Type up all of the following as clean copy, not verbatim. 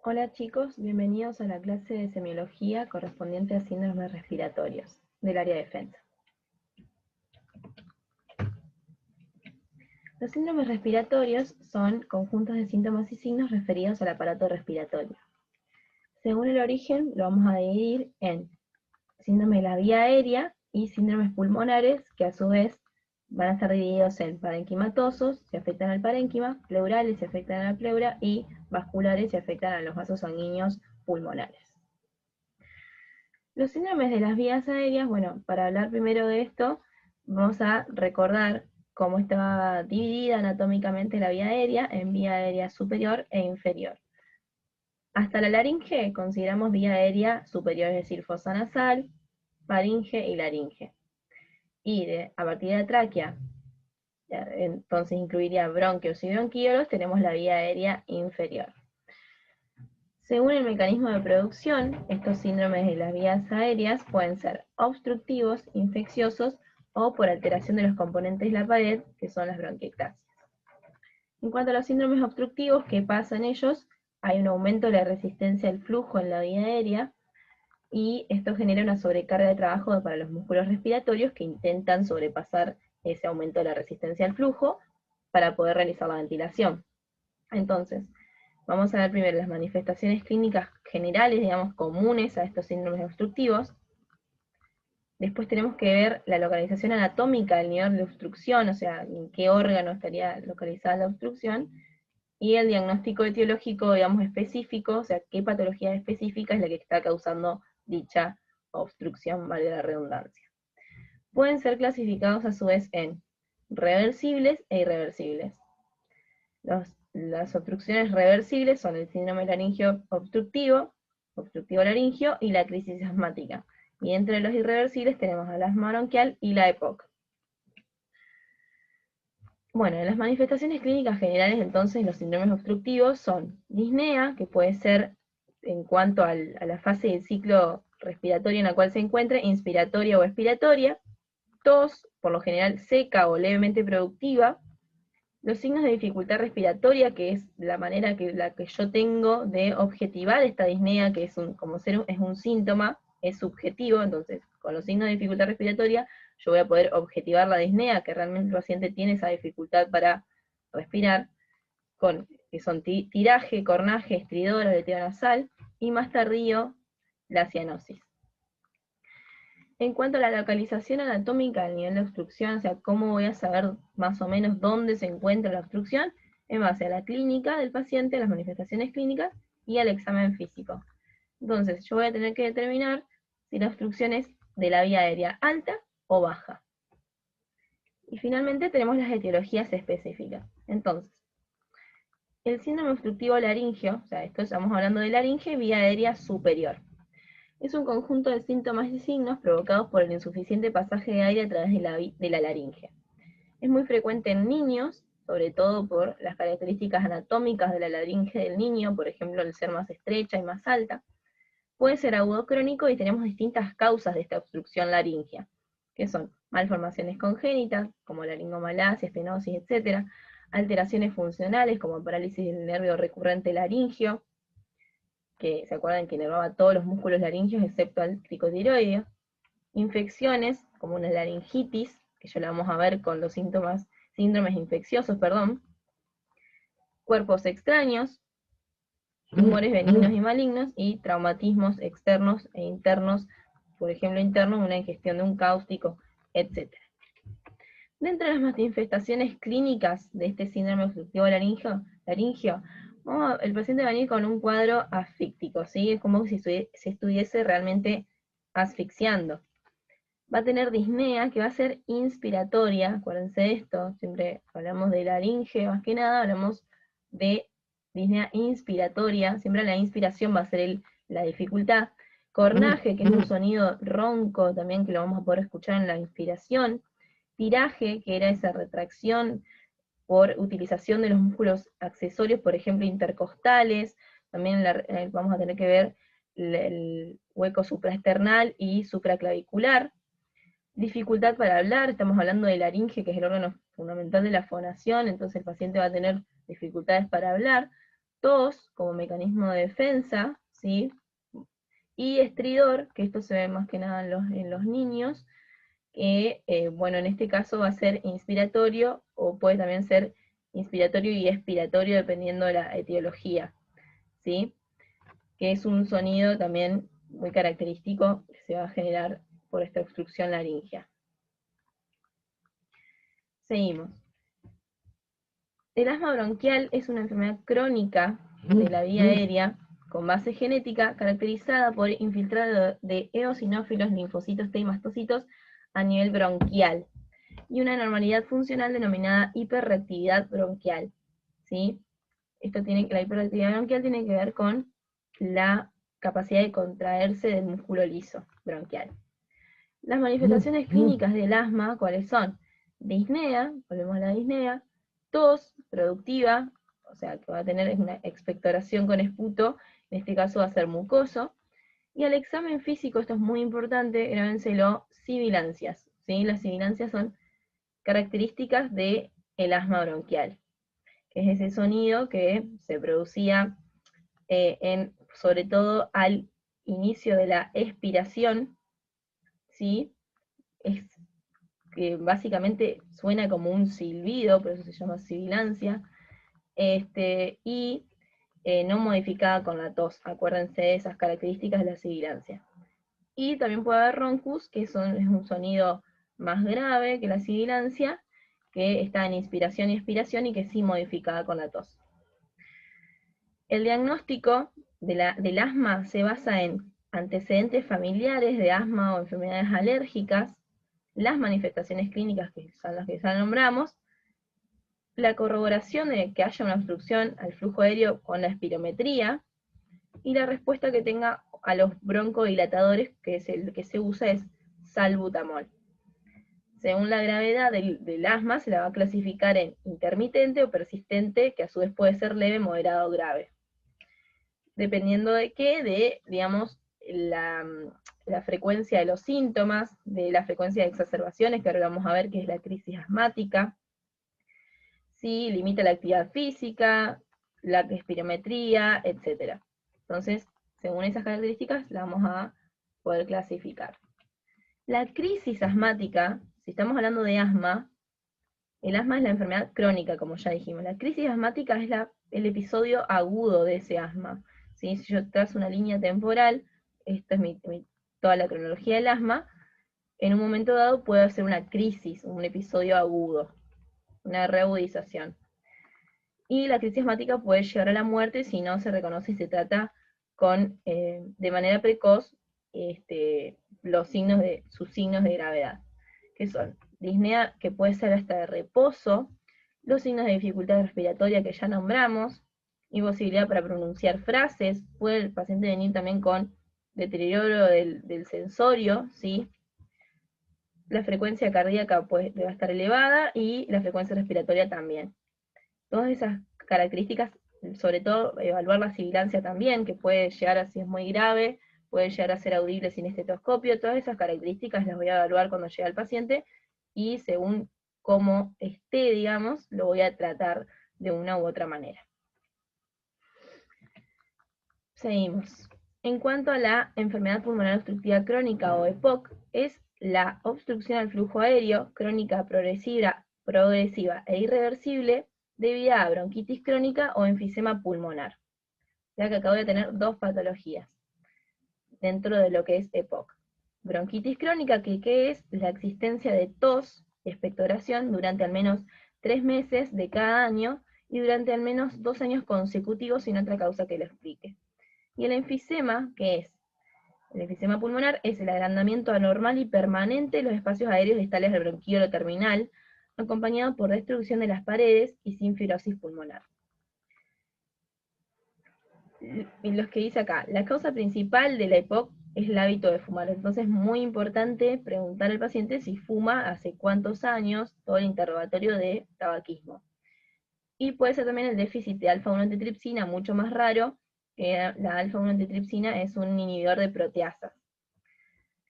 Hola chicos, bienvenidos a la clase de semiología correspondiente a síndromes respiratorios del área de defensa. Los síndromes respiratorios son conjuntos de síntomas y signos referidos al aparato respiratorio. Según el origen, lo vamos a dividir en síndrome de la vía aérea y síndromes pulmonares, que a su vez van a estar divididos en parenquimatosos, si afectan al parénquima, pleurales, si afectan a la pleura, y vasculares, si afectan a los vasos sanguíneos pulmonares. Los síndromes de las vías aéreas, bueno, para hablar primero de esto, vamos a recordar cómo estaba dividida anatómicamente la vía aérea en vía aérea superior e inferior. Hasta la laringe consideramos vía aérea superior, es decir, fosa nasal, faringe y laringe. Y a partir de la tráquea, entonces incluiría bronquios y bronquíolos, tenemos la vía aérea inferior. Según el mecanismo de producción, estos síndromes de las vías aéreas pueden ser obstructivos, infecciosos o por alteración de los componentes de la pared, que son las bronquiectasias. En cuanto a los síndromes obstructivos, ¿qué pasa en ellos? Hay un aumento de la resistencia al flujo en la vía aérea y esto genera una sobrecarga de trabajo para los músculos respiratorios que intentan sobrepasar ese aumento de la resistencia al flujo para poder realizar la ventilación. Entonces, vamos a ver primero las manifestaciones clínicas generales, digamos, comunes a estos síndromes obstructivos. Después tenemos que ver la localización anatómica del nivel de obstrucción, o sea, en qué órgano estaría localizada la obstrucción, y el diagnóstico etiológico, digamos, específico, o sea, qué patología específica es la que está causando dicha obstrucción, vale la redundancia. Pueden ser clasificados a su vez en reversibles e irreversibles. Las obstrucciones reversibles son el síndrome laringio obstructivo laringio y la crisis asmática. Y entre los irreversibles tenemos el asma bronquial y la EPOC. Bueno, las manifestaciones clínicas generales entonces los síndromes obstructivos son disnea, que puede ser en cuanto a la fase del ciclo respiratorio en la cual se encuentre, inspiratoria o expiratoria, tos, por lo general seca o levemente productiva, los signos de dificultad respiratoria, que es la manera la que yo tengo de objetivar esta disnea, que es es un síntoma, es subjetivo, entonces con los signos de dificultad respiratoria yo voy a poder objetivar la disnea, que realmente el paciente tiene esa dificultad para respirar, que son tiraje, cornaje, estridor, aleteo nasal, y más tardío, la cianosis. En cuanto a la localización anatómica del nivel de obstrucción, o sea, cómo voy a saber más o menos dónde se encuentra la obstrucción, en base a la clínica del paciente, las manifestaciones clínicas y al examen físico. Entonces, yo voy a tener que determinar si la obstrucción es de la vía aérea alta o baja. Y finalmente tenemos las etiologías específicas. Entonces, el síndrome obstructivo laringio, o sea, esto estamos hablando de laringe, vía aérea superior. Es un conjunto de síntomas y signos provocados por el insuficiente pasaje de aire a través de la laringe. Es muy frecuente en niños, sobre todo por las características anatómicas de la laringe del niño, por ejemplo, el ser más estrecha y más alta. Puede ser agudo crónico y tenemos distintas causas de esta obstrucción laringea, que son malformaciones congénitas, como laringomalacia, estenosis, etc., alteraciones funcionales, como parálisis del nervio recurrente laringio, que se acuerdan que inervaba todos los músculos laringios excepto al tricotiroideo, infecciones, como una laringitis, que ya la vamos a ver con los síndromes infecciosos, cuerpos extraños, tumores benignos y malignos, y traumatismos externos e internos, por ejemplo interno, una ingestión de un cáustico, etc. Dentro de las manifestaciones clínicas de este síndrome obstructivo laringio, el paciente va a venir con un cuadro asfíctico, ¿sí? Es como si se estuviese realmente asfixiando. Va a tener disnea, que va a ser inspiratoria, acuérdense de esto, siempre hablamos de laringe, más que nada, hablamos de disnea inspiratoria, siempre la inspiración va a ser la dificultad. Cornaje, que es un sonido ronco también, que lo vamos a poder escuchar en la inspiración. Tiraje, que era esa retracción por utilización de los músculos accesorios, por ejemplo, intercostales, también vamos a tener que ver el hueco supraesternal y supraclavicular. Dificultad para hablar, estamos hablando de laringe, que es el órgano fundamental de la fonación, entonces el paciente va a tener dificultades para hablar. tos como mecanismo de defensa, ¿sí? Y estridor, que esto se ve más que nada en los niños, que, bueno, en este caso va a ser inspiratorio, o puede también ser inspiratorio y expiratorio, dependiendo de la etiología, ¿sí? Que es un sonido también muy característico que se va a generar por esta obstrucción laringea. Seguimos. El asma bronquial es una enfermedad crónica de la vía aérea con base genética caracterizada por infiltrado de eosinófilos, linfocitos T y mastocitos a nivel bronquial y una normalidad funcional denominada hiperreactividad bronquial, ¿sí? La hiperreactividad bronquial tiene que ver con la capacidad de contraerse del músculo liso bronquial. Las manifestaciones clínicas del asma, ¿cuáles son? Disnea, volvemos a la disnea, tos productiva, o sea, que va a tener una expectoración con esputo, en este caso va a ser mucoso, y al examen físico, esto es muy importante, grábenselo, sibilancias, ¿sí? Las sibilancias son características del asma bronquial, que es ese sonido que se producía sobre todo al inicio de la expiración, ¿sí? Es que básicamente suena como un silbido, por eso se llama sibilancia, y no modificada con la tos. Acuérdense de esas características de la sibilancia. Y también puede haber roncus, que es un sonido más grave que la sibilancia, que está en inspiración y expiración y que sí modificada con la tos. El diagnóstico del asma se basa en antecedentes familiares de asma o enfermedades alérgicas, las manifestaciones clínicas que son las que ya nombramos, la corroboración de que haya una obstrucción al flujo aéreo con la espirometría, y la respuesta que tenga a los broncodilatadores, que es el que se usa, es salbutamol. Según la gravedad del asma, se la va a clasificar en intermitente o persistente, que a su vez puede ser leve, moderado o grave. Dependiendo de qué, digamos, la frecuencia de los síntomas, de la frecuencia de exacerbaciones, que ahora vamos a ver que es la crisis asmática, si limita la actividad física, la espirometría, etc. Entonces, según esas características, la vamos a poder clasificar. La crisis asmática, si estamos hablando de asma, el asma es la enfermedad crónica, como ya dijimos. La crisis asmática es el episodio agudo de ese asma. ¿Sí? Si yo trazo una línea temporal, esta es toda la cronología del asma, en un momento dado puede hacer una crisis, un episodio agudo, una reagudización. Y la crisis asmática puede llegar a la muerte si no se reconoce y se trata de manera precoz sus signos de gravedad, que son disnea, que puede ser hasta de reposo, los signos de dificultad respiratoria que ya nombramos, imposibilidad para pronunciar frases, puede el paciente venir también con deterioro del sensorio, ¿sí? La frecuencia cardíaca va a estar elevada y la frecuencia respiratoria también. Todas esas características, sobre todo evaluar la sibilancia también, que puede llegar a, si es muy grave, puede llegar a ser audible sin estetoscopio, todas esas características las voy a evaluar cuando llegue al paciente y según cómo esté, digamos, lo voy a tratar de una u otra manera. Seguimos. En cuanto a la enfermedad pulmonar obstructiva crónica o EPOC, es la obstrucción al flujo aéreo crónica progresiva e irreversible debida a bronquitis crónica o enfisema pulmonar. Ya que acabo de tener dos patologías dentro de lo que es EPOC. Bronquitis crónica, que es la existencia de tos y expectoración durante al menos 3 meses de cada año y durante al menos 2 años consecutivos sin otra causa que lo explique. Y el enfisema, ¿qué es? El enfisema pulmonar es el agrandamiento anormal y permanente de los espacios aéreos distales del bronquiolo terminal, acompañado por destrucción de las paredes y sin fibrosis pulmonar. Y los que dice acá, la causa principal de la EPOC es el hábito de fumar, entonces es muy importante preguntar al paciente si fuma, hace cuántos años, todo el interrogatorio de tabaquismo. Y puede ser también el déficit de alfa-1 antitripsina, mucho más raro, que la alfa-1 antitripsina es un inhibidor de proteasas.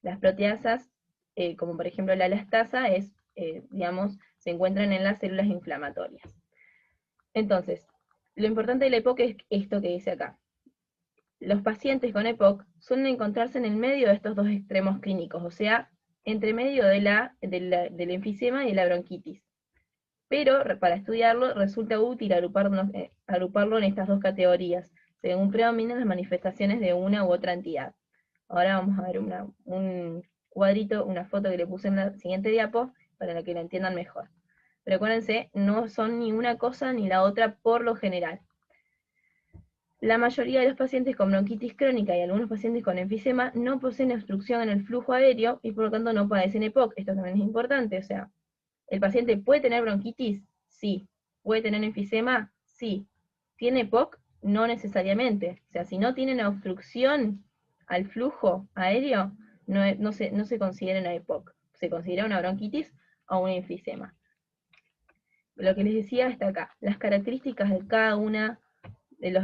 Las proteasas, como por ejemplo la elastasa, digamos, se encuentran en las células inflamatorias. Entonces, Lo importante de la EPOC es esto que dice acá. Los pacientes con EPOC suelen encontrarse en el medio de estos dos extremos clínicos, o sea, entre medio del enfisema y de la bronquitis. Pero para estudiarlo resulta útil agruparlo en estas dos categorías, según predominan las manifestaciones de una u otra entidad. Ahora vamos a ver un cuadrito, una foto que le puse en la siguiente diapo, para que la entiendan mejor. Pero acuérdense, no son ni una cosa ni la otra por lo general. La mayoría de los pacientes con bronquitis crónica y algunos pacientes con enfisema no poseen obstrucción en el flujo aéreo y por lo tanto no padecen EPOC. Esto también es importante, o sea, ¿el paciente puede tener bronquitis? Sí. ¿Puede tener enfisema? Sí. ¿Tiene EPOC? No necesariamente. O sea, si no tienen obstrucción al flujo aéreo, no se considera una EPOC. Se considera una bronquitis o un enfisema. Lo que les decía está acá. Las características de cada una de los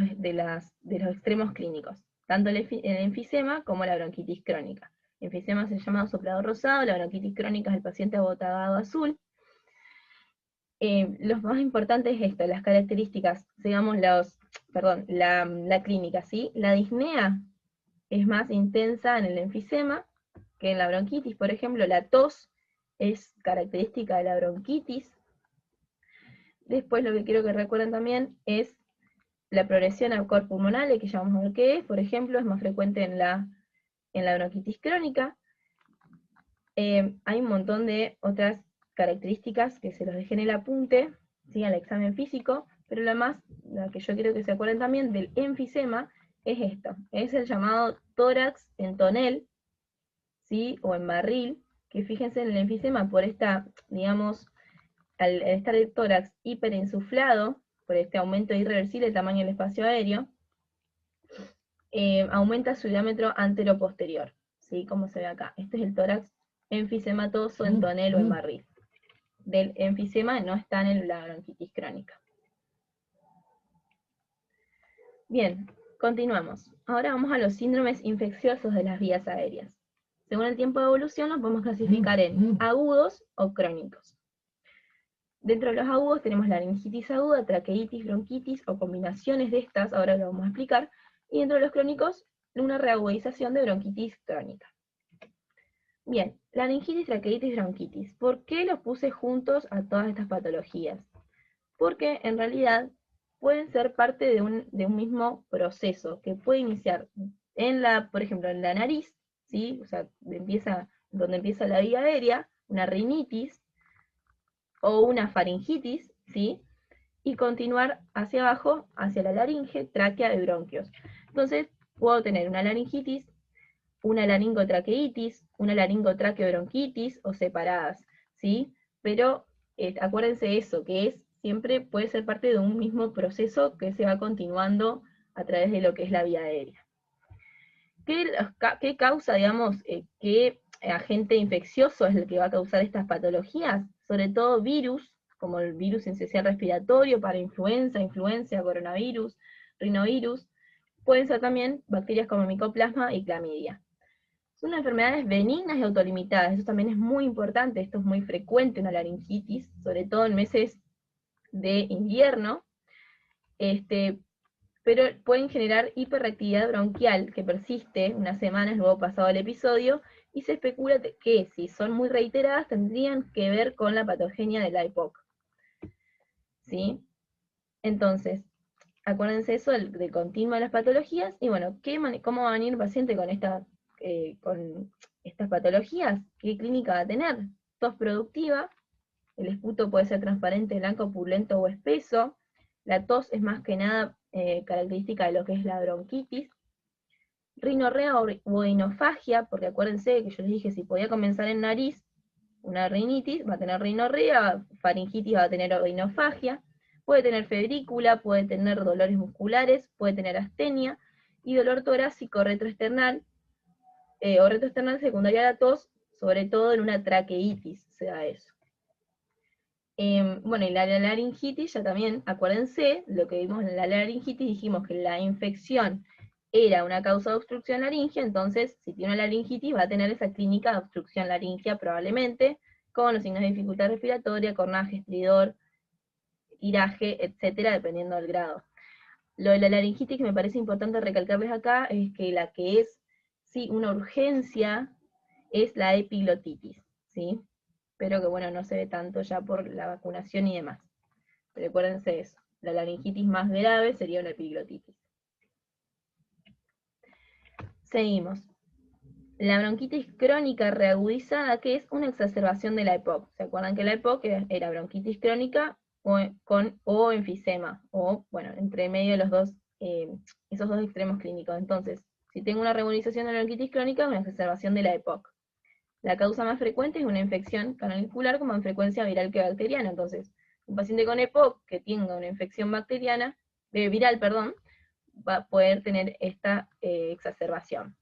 extremos clínicos. Tanto el enfisema como la bronquitis crónica. El enfisema es el llamado soplador rosado, la bronquitis crónica es el paciente abotagado azul. Lo más importante es esto, las características, digamos, la clínica, ¿sí? La disnea es más intensa en el enfisema que en la bronquitis, por ejemplo, la tos es característica de la bronquitis. Después lo que quiero que recuerden también es la progresión a cor pulmonale, que ya vamos a ver qué es, por ejemplo, es más frecuente en la bronquitis crónica. Hay un montón de otras características que se los dejé en el apunte, ¿sí? Al examen físico, pero la que yo quiero que se acuerden también del enfisema es esto, es el llamado tórax en tonel, ¿sí? O en barril, que fíjense en el enfisema por esta, digamos, al estar el tórax hiperinsuflado, por este aumento irreversible del tamaño del espacio aéreo, aumenta su diámetro antero-posterior, ¿sí? Como se ve acá. Este es el tórax enfisematoso en tonel o en barril. Del enfisema no está en la bronquitis crónica. Bien, continuamos. Ahora vamos a los síndromes infecciosos de las vías aéreas. Según el tiempo de evolución los podemos clasificar en agudos o crónicos. Dentro de los agudos tenemos la laringitis aguda, traqueitis, bronquitis o combinaciones de estas, ahora lo vamos a explicar, y dentro de los crónicos una reagudización de bronquitis crónica. Bien, laringitis, traqueitis, bronquitis. ¿Por qué los puse juntos a todas estas patologías? Porque en realidad pueden ser parte de un mismo proceso, que puede iniciar por ejemplo, en la nariz, ¿sí? O sea, donde empieza la vía aérea, una rinitis o una faringitis, ¿sí? Y continuar hacia abajo, hacia la laringe, tráquea y bronquios. Entonces, puedo tener una laringitis, una laringotraqueitis, una laringotraqueobronquitis o separadas, ¿sí? Pero acuérdense eso, que siempre puede ser parte de un mismo proceso que se va continuando a través de lo que es la vía aérea. ¿Qué causa, digamos, qué agente infeccioso es el que va a causar estas patologías? Sobre todo virus, como el virus esencial respiratorio para influenza, coronavirus, rinovirus. Pueden ser también bacterias como micoplasma y clamidia. Son enfermedades benignas y autolimitadas, eso también es muy importante, esto es muy frecuente, una laringitis, sobre todo en meses de invierno, pero pueden generar hiperreactividad bronquial que persiste unas semanas luego pasado el episodio, y se especula que si son muy reiteradas tendrían que ver con la patogenia de la EPOC. ¿Sí? Entonces, acuérdense eso del continuo de las patologías, y bueno, ¿cómo va a venir el paciente con estas patologías? ¿Qué clínica va a tener? Tos productiva, el esputo puede ser transparente, blanco, purulento o espeso, la tos es más que nada característica de lo que es la bronquitis, rinorrea o oinofagia, porque acuérdense que yo les dije, si podía comenzar en nariz, una rinitis, va a tener rinorrea, faringitis va a tener oinofagia, puede tener febrícula, puede tener dolores musculares, puede tener astenia, y dolor torácico retroesternal, o retroesternal secundaria a la tos, sobre todo en una traqueitis se da eso. Bueno, y la laringitis ya también, acuérdense, lo que vimos en la laringitis, dijimos que la infección era una causa de obstrucción laringea, entonces si tiene una laringitis va a tener esa clínica de obstrucción laringea probablemente, con los signos de dificultad respiratoria, cornaje, estridor, tiraje, etcétera, dependiendo del grado. Lo de la laringitis que me parece importante recalcarles acá es que la que es, sí, una urgencia es la epiglotitis, ¿sí? Pero que bueno, no se ve tanto ya por la vacunación y demás. Recuérdense eso, la laringitis más grave sería una epiglotitis. Seguimos. La bronquitis crónica reagudizada, que es una exacerbación de la EPOC. ¿Se acuerdan que la EPOC era bronquitis crónica o enfisema? O, bueno, entre medio de los dos, esos dos extremos clínicos. Entonces, si tengo una reagudización de la bronquitis crónica, es una exacerbación de la EPOC. La causa más frecuente es una infección canalicular con más frecuencia viral que bacteriana. Entonces, un paciente con EPOC que tenga una infección bacteriana, viral, perdón, va a poder tener esta exacerbación.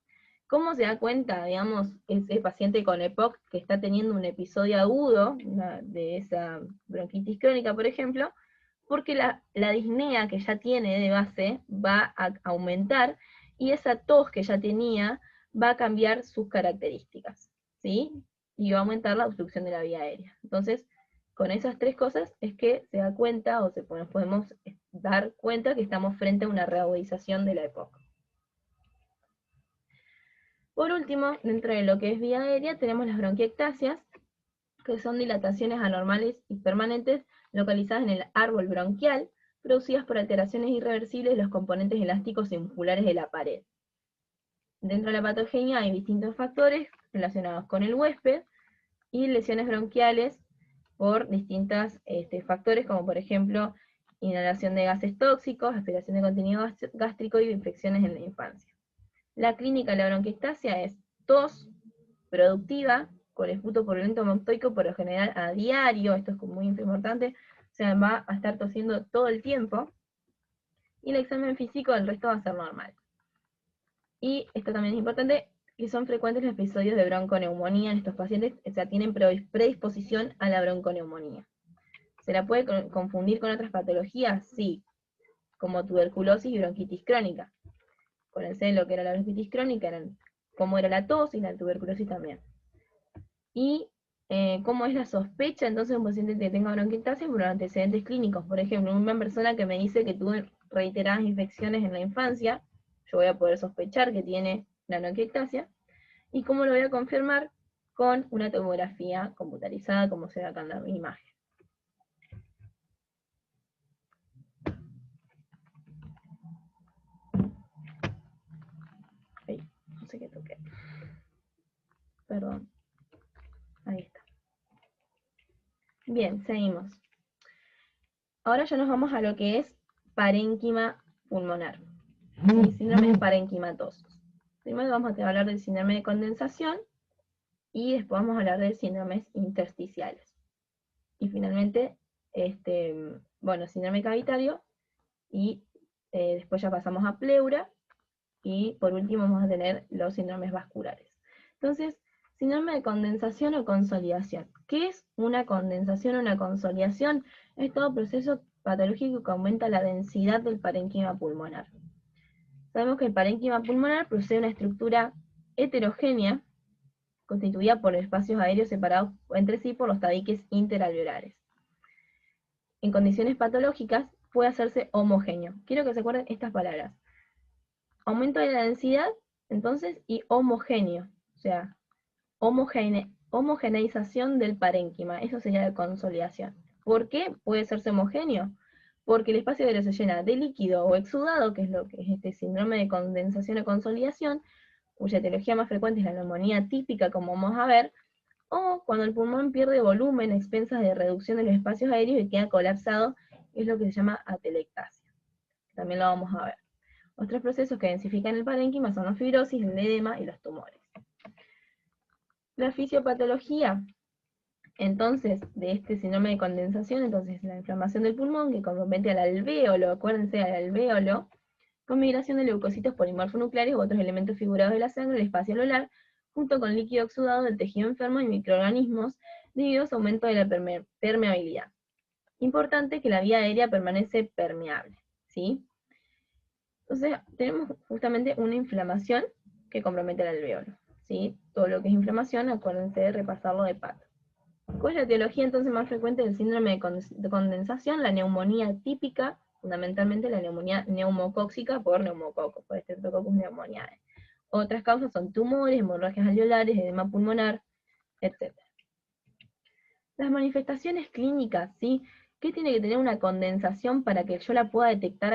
¿Cómo se da cuenta, digamos, ese paciente con EPOC que está teniendo un episodio agudo de esa bronquitis crónica, por ejemplo? Porque la disnea que ya tiene de base va a aumentar y esa tos que ya tenía va a cambiar sus características, ¿sí? Y va a aumentar la obstrucción de la vía aérea. Entonces, con esas tres cosas es que se da cuenta o nos podemos dar cuenta que estamos frente a una reagudización de la EPOC. Por último, dentro de lo que es vía aérea, tenemos las bronquiectasias, que son dilataciones anormales y permanentes localizadas en el árbol bronquial, producidas por alteraciones irreversibles de los componentes elásticos y musculares de la pared. Dentro de la patogenia hay distintos factores relacionados con el huésped y lesiones bronquiales por distintos factores, como por ejemplo inhalación de gases tóxicos, aspiración de contenido gástrico y infecciones en la infancia. La clínica de la bronquiectasia es tos productiva, con esputo purulento montoico por lo general a diario, esto es muy importante, o sea, va a estar tosiendo todo el tiempo, y el examen físico del resto va a ser normal. Y esto también es importante, que son frecuentes los episodios de bronconeumonía en estos pacientes, o sea, tienen predisposición a la bronconeumonía. ¿Se la puede confundir con otras patologías? Sí, como tuberculosis y bronquitis crónica. Acuérdense de lo que era la bronquitis crónica, cómo era la tos y la tuberculosis también. Y cómo es la sospecha entonces de un paciente que tenga bronquiectasia por antecedentes clínicos. Por ejemplo, una persona que me dice que tuvo reiteradas infecciones en la infancia, yo voy a poder sospechar que tiene la bronquiectasia. ¿Y cómo lo voy a confirmar? Con una tomografía computarizada, como se ve acá en la imagen. Ay, no sé qué toqué. Perdón. Ahí está. Bien, seguimos. Ahora ya nos vamos a lo que es parénquima pulmonar. ¿Sí? Síndrome parenquimatosos. Primero vamos a hablar del síndrome de condensación y después vamos a hablar de síndromes intersticiales. Y finalmente, bueno, síndrome cavitario y después ya pasamos a pleura y por último vamos a tener los síndromes vasculares. Entonces, síndrome de condensación o consolidación. ¿Qué es una condensación o una consolidación? Es todo proceso patológico que aumenta la densidad del parénquima pulmonar. Sabemos que el parénquima pulmonar posee una estructura heterogénea constituida por espacios aéreos separados entre sí por los tabiques interalveolares. En condiciones patológicas puede hacerse homogéneo. Quiero que se acuerden estas palabras. Aumento de la densidad, entonces, y homogéneo. O sea, homogeneización del parénquima. Eso sería la consolidación. ¿Por qué puede hacerse homogéneo? Porque el espacio aéreo se llena de líquido o exudado, que es lo que es este síndrome de condensación o consolidación, cuya etiología más frecuente es la neumonía típica, como vamos a ver, o cuando el pulmón pierde volumen a expensas de reducción de los espacios aéreos y queda colapsado, es lo que se llama atelectasia. También lo vamos a ver. Otros procesos que densifican el parénquima son la fibrosis, el edema y los tumores. La fisiopatología, entonces, de este síndrome de condensación, entonces la inflamación del pulmón que compromete al alvéolo, acuérdense al alvéolo, con migración de leucocitos polimorfonucleares u otros elementos figurados de la sangre del espacio anular, junto con líquido exudado del tejido enfermo y microorganismos, debido a su aumento de la permeabilidad. Importante que la vía aérea permanece permeable, ¿sí? Entonces, tenemos justamente una inflamación que compromete el alvéolo, ¿sí? Todo lo que es inflamación, acuérdense de repasarlo de pato. ¿Cuál es la etiología entonces más frecuente del síndrome de condensación? La neumonía típica fundamentalmente la neumonía neumocóxica por neumococo, por Streptococcus pneumoniae. Otras causas son tumores, hemorragias alveolares, edema pulmonar, etc. Las manifestaciones clínicas, ¿sí? ¿Qué tiene que tener una condensación para que yo la pueda detectar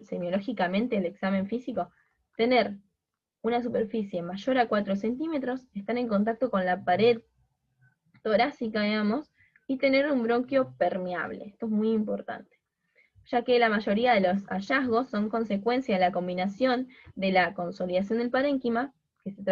semiológicamente el examen físico? Tener una superficie mayor a 4 centímetros, estar en contacto con la pared torácica, digamos, y tener un bronquio permeable. Esto es muy importante, ya que la mayoría de los hallazgos son consecuencia de la combinación de la consolidación del parénquima, que se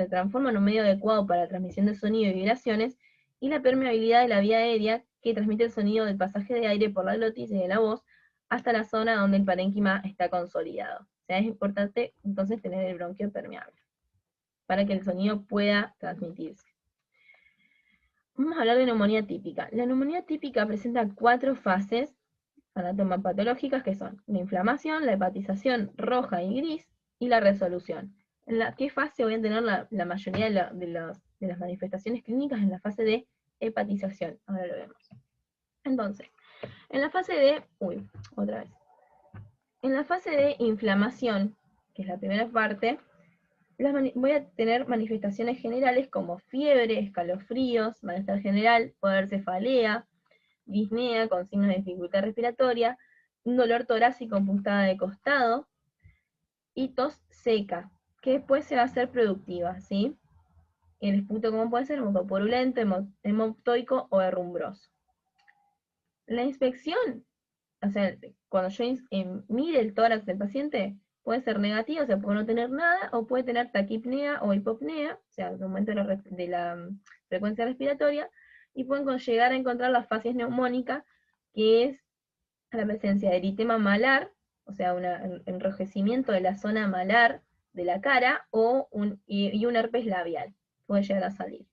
transforma en un medio adecuado para la transmisión de sonido y vibraciones, y la permeabilidad de la vía aérea, que transmite el sonido del pasaje de aire por la glotis y de la voz hasta la zona donde el parénquima está consolidado. O sea, es importante entonces tener el bronquio permeable, para que el sonido pueda transmitirse. Vamos a hablar de neumonía típica. La neumonía típica presenta 4 fases anatomopatológicas, que son la inflamación, la hepatización roja y gris, y la resolución. ¿En qué fase voy a tener la mayoría de las manifestaciones clínicas? En la fase de hepatización. Ahora lo vemos. Entonces, en la fase de... En la fase de inflamación, que es la primera parte, voy a tener manifestaciones generales como fiebre, escalofríos, malestar general, poder cefalea, disnea con signos de dificultad respiratoria, un dolor torácico en puntada de costado, y tos seca, que después se va a hacer productiva, ¿sí? El esputo, como puede ser, mucopurulento, hemoptoico o herrumbroso. La inspección, o sea, cuando yo mire el tórax del paciente, puede ser negativa, o sea, puede no tener nada, o puede tener taquipnea o hipopnea, o sea, el aumento de la frecuencia respiratoria, y pueden llegar a encontrar la facies neumónica, que es la presencia de eritema malar, o sea, un enrojecimiento de la zona malar de la cara, y un herpes labial, puede llegar a salir.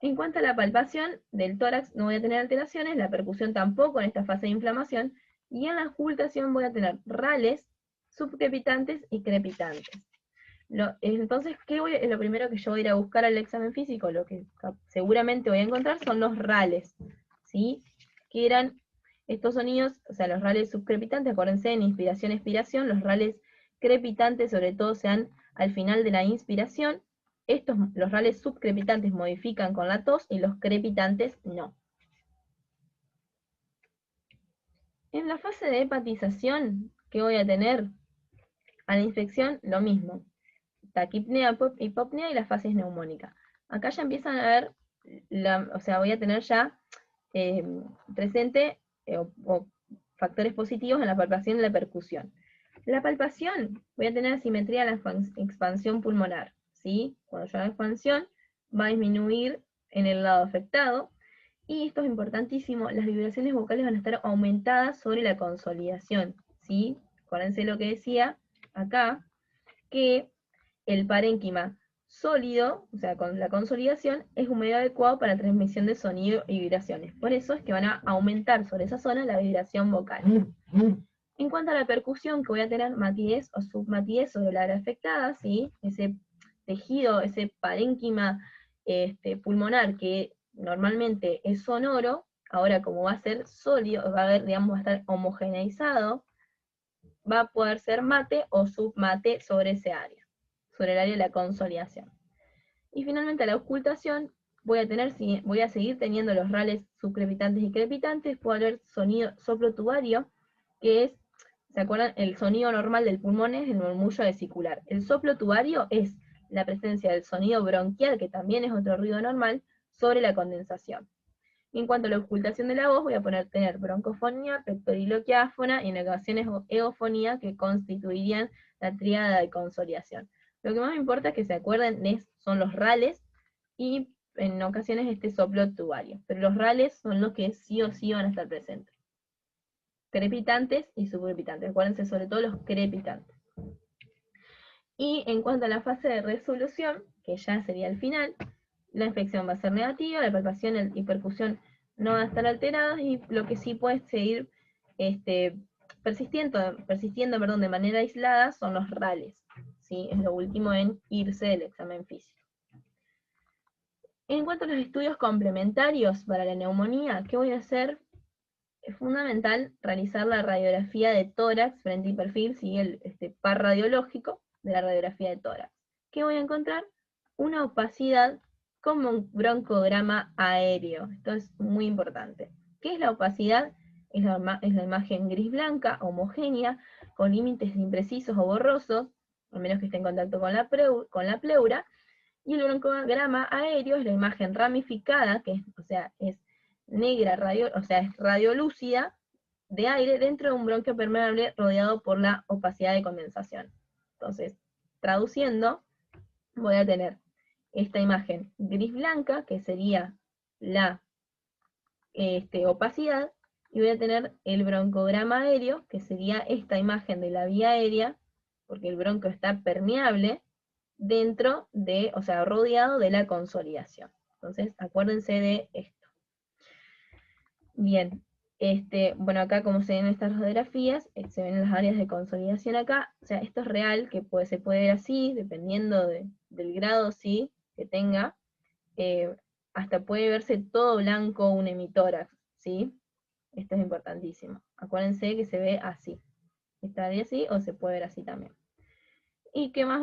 En cuanto a la palpación del tórax, no voy a tener alteraciones, la percusión tampoco en esta fase de inflamación, y en la auscultación voy a tener rales, subcrepitantes y crepitantes. Entonces, ¿qué es lo primero que yo voy a ir a buscar al examen físico? Lo que seguramente voy a encontrar son los rales, ¿sí? Que eran estos sonidos, o sea, los rales subcrepitantes, acuérdense, en inspiración-expiración, los rales crepitantes sobre todo se dan al final de la inspiración. Los rales subcrepitantes modifican con la tos y los crepitantes no. En la fase de hepatización, ¿qué voy a tener? A la infección, lo mismo. Taquipnea, hipopnea y la fases neumónica. Acá ya empiezan a ver, o sea, voy a tener ya presente o factores positivos en la palpación y la percusión. La palpación, voy a tener asimetría en la expansión pulmonar, ¿sí? Cuando yo haga expansión, va a disminuir en el lado afectado, y esto es importantísimo, las vibraciones vocales van a estar aumentadas sobre la consolidación, ¿sí? Acuérdense lo que decía acá, que el parénquima sólido, o sea, con la consolidación, es un medio adecuado para la transmisión de sonido y vibraciones. Por eso es que van a aumentar sobre esa zona la vibración vocal. En cuanto a la percusión, que voy a tener matidez o submatidez sobre la área afectada, ¿sí? Ese tejido, ese parénquima pulmonar que normalmente es sonoro, ahora como va a ser sólido, va a estar homogeneizado, va a poder ser mate o submate sobre ese área, sobre el área de la consolidación. Y finalmente la auscultación, voy a seguir teniendo los rales subcrepitantes y crepitantes, puede haber sonido soplo tubario, que es, ¿se acuerdan? El sonido normal del pulmón es el murmullo vesicular. El soplo tubario es la presencia del sonido bronquial, que también es otro ruido normal, sobre la condensación. Y en cuanto a la auscultación de la voz, voy a tener broncofonía, pectoriloquia áfona y en ocasiones egofonía, que constituirían la tríada de consolidación. Lo que más me importa es que se acuerden son los rales y en ocasiones este soplo tubario. Pero los rales son los que sí o sí van a estar presentes. Crepitantes y subcrepitantes. Acuérdense sobre todo los crepitantes. Y en cuanto a la fase de resolución, que ya sería el final, la infección va a ser negativa, la palpación y percusión no van a estar alteradas, y lo que sí puede seguir persistiendo de manera aislada son los rales. ¿Sí? Es lo último en irse del examen físico. En cuanto a los estudios complementarios para la neumonía, ¿qué voy a hacer? es fundamental realizar la radiografía de tórax frente y perfil, ¿sí? El par radiológico de la radiografía de tórax. ¿Qué voy a encontrar? Una opacidad como un broncograma aéreo. Esto es muy importante. ¿Qué es la opacidad? Es la imagen gris-blanca, homogénea, con límites imprecisos o borrosos, a menos que esté en contacto con la pleura, y el broncograma aéreo es la imagen ramificada, que es negra, es radiolúcida de aire dentro de un bronquio permeable rodeado por la opacidad de condensación. Entonces, traduciendo, voy a tener esta imagen gris-blanca, que sería la opacidad, y voy a tener el broncograma aéreo, que sería esta imagen de la vía aérea, porque el bronquio está permeable, dentro de, rodeado de la consolidación. Entonces, acuérdense de esto. Bien, bueno, acá como se ven estas radiografías, se ven las áreas de consolidación acá, o sea, esto es real, que se puede ver así, dependiendo del grado, sí, que tenga, hasta puede verse todo blanco un hemitórax, ¿sí? Esto es importantísimo. Acuérdense que se ve así. Está así o se puede ver así también. ¿Y qué más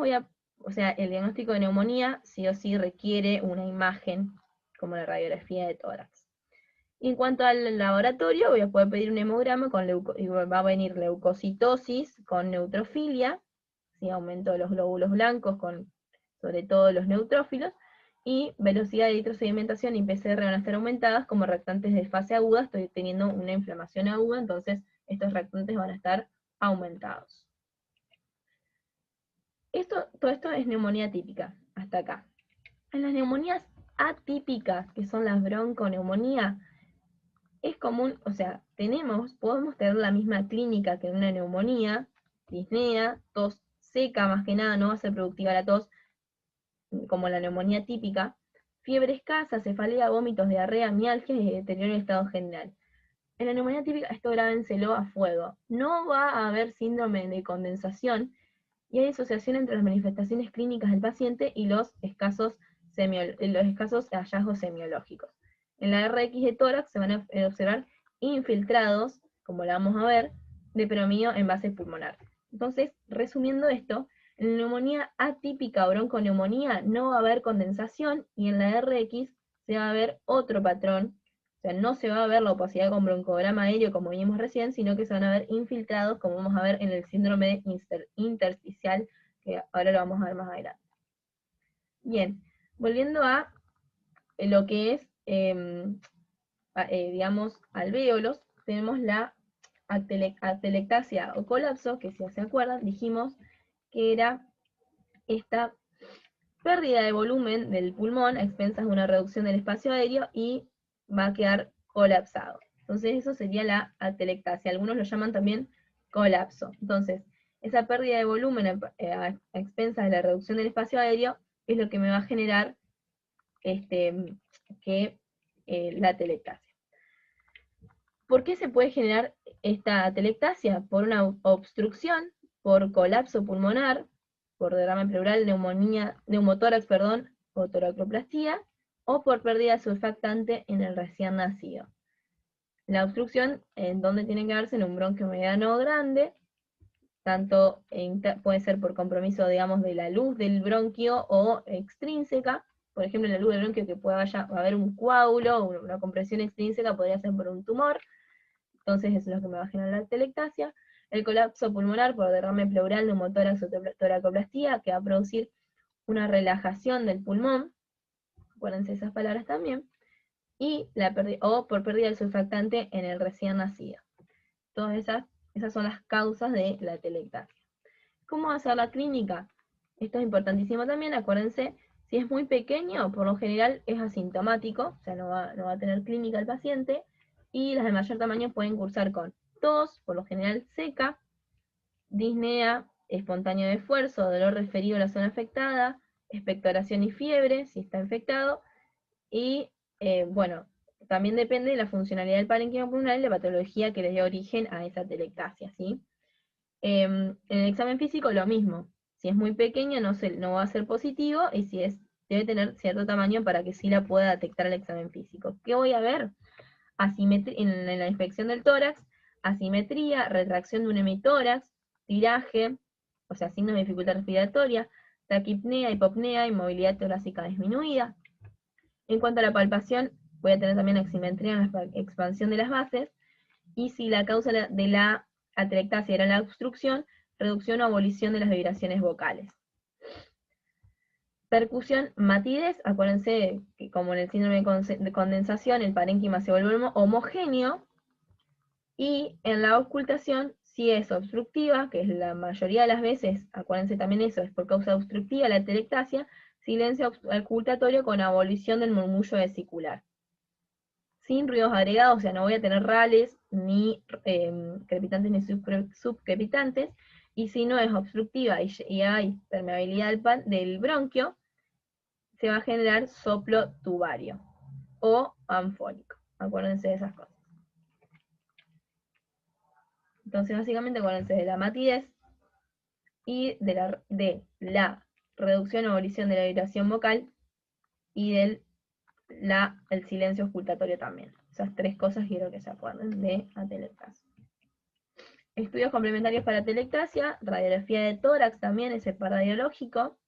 el diagnóstico de neumonía sí o sí requiere una imagen como la radiografía de tórax. Y en cuanto al laboratorio, voy a poder pedir un hemograma y va a venir leucocitosis con neutrofilia, ¿sí? Aumento de los glóbulos blancos con sobre todo los neutrófilos, y velocidad de eritrosedimentación y PCR van a estar aumentadas como reactantes de fase aguda. Estoy teniendo una inflamación aguda, entonces estos reactantes van a estar aumentados. Todo esto es neumonía típica, hasta acá. En las neumonías atípicas, que son las bronconeumonía, es común, podemos tener la misma clínica que en una neumonía, disnea, tos seca más que nada, no va a ser productiva la tos, como la neumonía típica, fiebre escasa, cefalea, vómitos, diarrea, mialgias y deterioro del estado general. En la neumonía típica, esto grábenselo a fuego. No va a haber síndrome de condensación, y hay asociación entre las manifestaciones clínicas del paciente y los escasos hallazgos semiológicos. En la RX de tórax se van a observar infiltrados, como la vamos a ver, de peromido en base pulmonar. Entonces, resumiendo esto, en la neumonía atípica o bronconeumonía no va a haber condensación, y en la RX se va a ver otro patrón. O sea, no se va a ver la opacidad con broncograma aéreo como vimos recién, sino que se van a ver infiltrados, como vamos a ver en el síndrome intersticial, que ahora lo vamos a ver más adelante. Bien, volviendo a lo que es, digamos, alvéolos, tenemos la atelectasia o colapso, que si se acuerdan, dijimos que era esta pérdida de volumen del pulmón a expensas de una reducción del espacio aéreo y va a quedar colapsado. Entonces eso sería la atelectasia. Algunos lo llaman también colapso. Entonces, esa pérdida de volumen a expensas de la reducción del espacio aéreo es lo que me va a generar la atelectasia. ¿Por qué se puede generar esta atelectasia? Por una obstrucción, por colapso pulmonar, por derrame pleural, neumotórax, o toracoplastía, o por pérdida surfactante en el recién nacido. La obstrucción, ¿en dónde tiene que darse? En un bronquio mediano o grande, tanto puede ser por compromiso, digamos, de la luz del bronquio o extrínseca. Por ejemplo, en la luz del bronquio que pueda haber un coágulo, una compresión extrínseca, podría ser por un tumor. Entonces eso es lo que me va a generar la atelectasia. El colapso pulmonar por derrame pleural, neumotórax o toracoplastía, que va a producir una relajación del pulmón, acuérdense esas palabras también, y o por pérdida del surfactante en el recién nacido. Todas esas son las causas de la atelectasia. ¿Cómo va a ser la clínica? Esto es importantísimo también, acuérdense, si es muy pequeño, por lo general es asintomático, o sea, no va a tener clínica el paciente, y las de mayor tamaño pueden cursar con tos, por lo general seca, disnea, espontáneo de esfuerzo, dolor referido a la zona afectada, expectoración y fiebre, si está infectado, y también depende de la funcionalidad del parénquima pulmonar y la patología que le dé origen a esa atelectasia, ¿sí? En el examen físico lo mismo, si es muy pequeño no va a ser positivo, y debe tener cierto tamaño para que sí la pueda detectar el examen físico. ¿Qué voy a ver? en la inspección del tórax, asimetría, retracción de un hemitórax, tiraje, o sea, signos de dificultad respiratoria, taquipnea, hipopnea, inmovilidad torácica disminuida. En cuanto a la palpación, voy a tener también asimetría en la expansión de las bases, y si la causa de la atelectasia era la obstrucción, reducción o abolición de las vibraciones vocales. Percusión, matidez, acuérdense que como en el síndrome de condensación, el parénquima se vuelve homogéneo, y en la auscultación, si es obstructiva, que es la mayoría de las veces, acuérdense también eso, es por causa obstructiva la atelectasia, silencio auscultatorio con abolición del murmullo vesicular. Sin ruidos agregados, o sea, no voy a tener rales, ni crepitantes, ni subcrepitantes, y si no es obstructiva y hay permeabilidad del bronquio, se va a generar soplo tubario o anfónico. Acuérdense de esas cosas. Entonces, básicamente, acuérdense de la matidez y de la reducción o abolición de la vibración vocal y del el silencio auscultatorio también. Esas tres cosas quiero que se acuerden de atelectasia. Estudios complementarios para atelectasia, radiografía de tórax también, ese pararadiológico,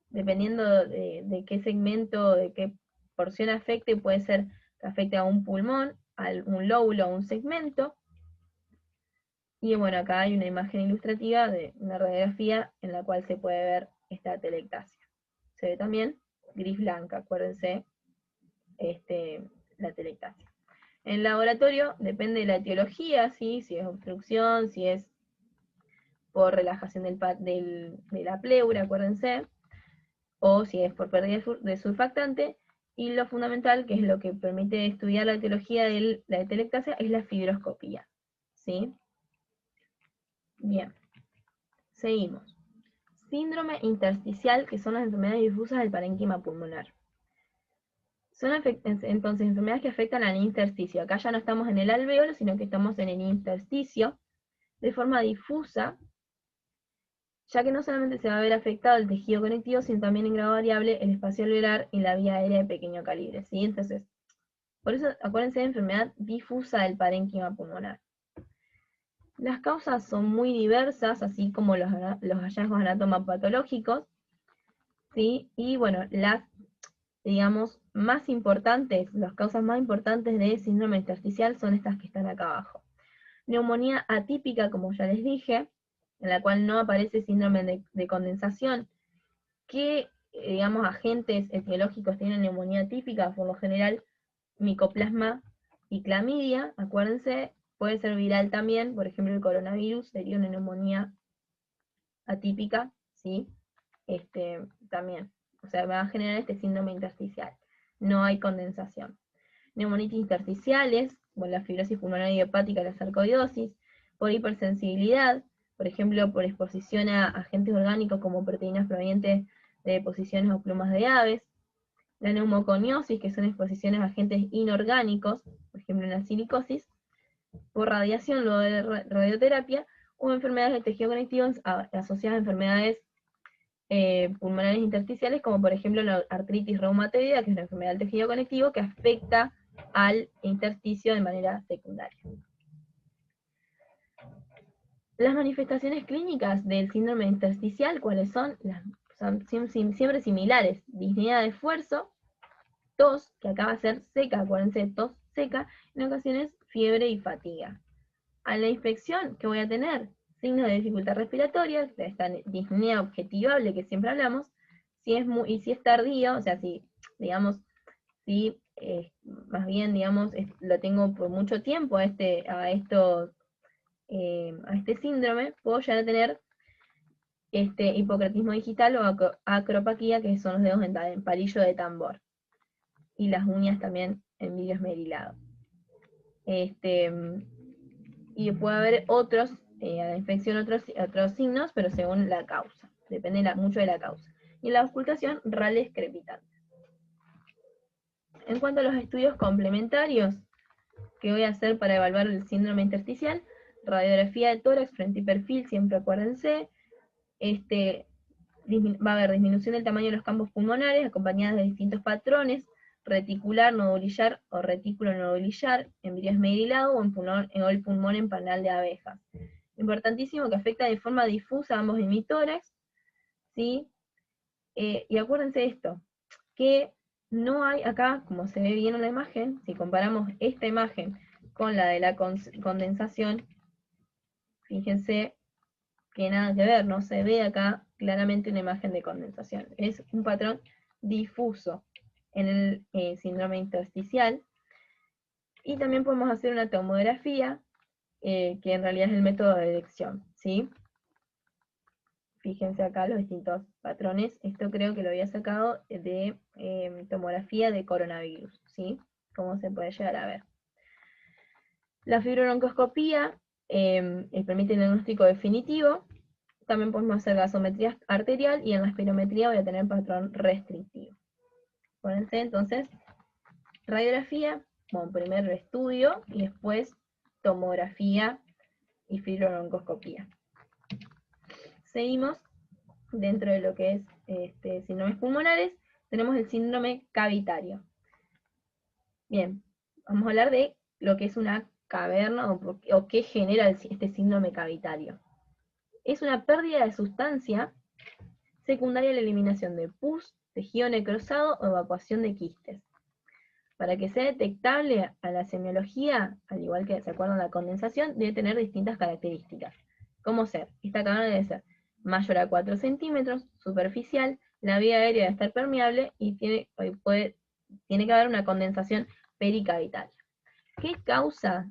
dependiendo de qué segmento, de qué porción afecte, puede ser que afecte a un pulmón, a un lóbulo, a un segmento. Y bueno, acá hay una imagen ilustrativa de una radiografía en la cual se puede ver esta atelectasia. Se ve también gris blanca, acuérdense, la atelectasia. En el laboratorio depende de la etiología, ¿sí? Si es obstrucción, si es por relajación de la pleura, acuérdense, o si es por pérdida de surfactante, y lo fundamental, que es lo que permite estudiar la etiología de la atelectasia, es la fibroscopía, ¿sí? Bien, seguimos. Síndrome intersticial, que son las enfermedades difusas del parénquima pulmonar. Son entonces enfermedades que afectan al intersticio. Acá ya no estamos en el alvéolo, sino que estamos en el intersticio, de forma difusa, ya que no solamente se va a ver afectado el tejido conectivo, sino también en grado variable el espacio alveolar y la vía aérea de pequeño calibre, ¿sí? Entonces, por eso acuérdense de enfermedad difusa del parénquima pulmonar. Las causas son muy diversas, así como los hallazgos anatomopatológicos, ¿sí? Y bueno, las, digamos, más importantes, las causas más importantes de síndrome intersticial son estas que están acá abajo. Neumonía atípica, como ya les dije, en la cual no aparece síndrome de condensación. ¿Qué, digamos, agentes etiológicos tienen neumonía atípica? Por lo general, micoplasma y clamidia, acuérdense, puede ser viral también, por ejemplo el coronavirus sería una neumonía atípica, ¿sí? También, o sea, va a generar este síndrome intersticial, no hay condensación. Neumonitis intersticiales, como la fibrosis pulmonar idiopática y la sarcoidosis, por hipersensibilidad, por ejemplo, por exposición a agentes orgánicos como proteínas provenientes de deposiciones o plumas de aves, la neumoconiosis, que son exposiciones a agentes inorgánicos, por ejemplo la silicosis, por radiación luego de radioterapia, o enfermedades del tejido conectivo asociadas a enfermedades pulmonares intersticiales, como por ejemplo la artritis reumatoidea, que es una enfermedad del tejido conectivo que afecta al intersticio de manera secundaria. Las manifestaciones clínicas del síndrome intersticial, ¿cuáles son? Son siempre similares: disnea de esfuerzo, tos, que acá va a ser seca, acuérdense, tos seca, en ocasiones fiebre y fatiga. A la infección, ¿qué voy a tener? Signos de dificultad respiratoria, esta disnea objetivable que siempre hablamos, y si es tardío, o sea, si, digamos, si más bien, digamos, lo tengo por mucho tiempo a este síndrome, puedo llegar a tener hipocratismo digital o acropaquía, que son los dedos en palillo de tambor, y las uñas también en vidrio esmerilado. Y puede haber otros, a la infección otros signos, pero según la causa, depende mucho de la causa. Y en la auscultación, rales crepitantes. En cuanto a los estudios complementarios que voy a hacer para evaluar el síndrome intersticial, radiografía de tórax, frente y perfil, siempre acuérdense. Va a haber disminución del tamaño de los campos pulmonares, acompañadas de distintos patrones, reticular, nodulillar o retículo nodulillar, embrión esmerilado o el pulmón en panal de abejas. Importantísimo que afecta de forma difusa a ambos emisores, ¿sí? Y acuérdense de esto, que no hay acá, como se ve bien en la imagen, si comparamos esta imagen con la de la condensación, fíjense que nada que ver, no se ve acá claramente una imagen de condensación. Es un patrón difuso en el síndrome intersticial. Y también podemos hacer una tomografía, que en realidad es el método de detección, ¿sí? Fíjense acá los distintos patrones. Esto creo que lo había sacado de tomografía de coronavirus, ¿sí? Como se puede llegar a ver. La fibrobroncoscopía permite el diagnóstico definitivo. También podemos hacer gasometría arterial y en la espirometría voy a tener patrón restrictivo. Acuérdense, entonces, radiografía como primer estudio y después tomografía y fibrobroncoscopía. Seguimos dentro de lo que es síndromes pulmonares, tenemos el síndrome cavitario. Bien, vamos a hablar de lo que es una caverna o qué genera este síndrome cavitario. Es una pérdida de sustancia secundaria a la eliminación de pus, tejido necrosado o evacuación de quistes. Para que sea detectable a la semiología, al igual que se acuerdan la condensación, debe tener distintas características. ¿Cómo ser? Esta caverna debe ser mayor a 4 centímetros, superficial, la vía aérea debe estar permeable y tiene que haber una condensación pericavitaria. ¿Qué causa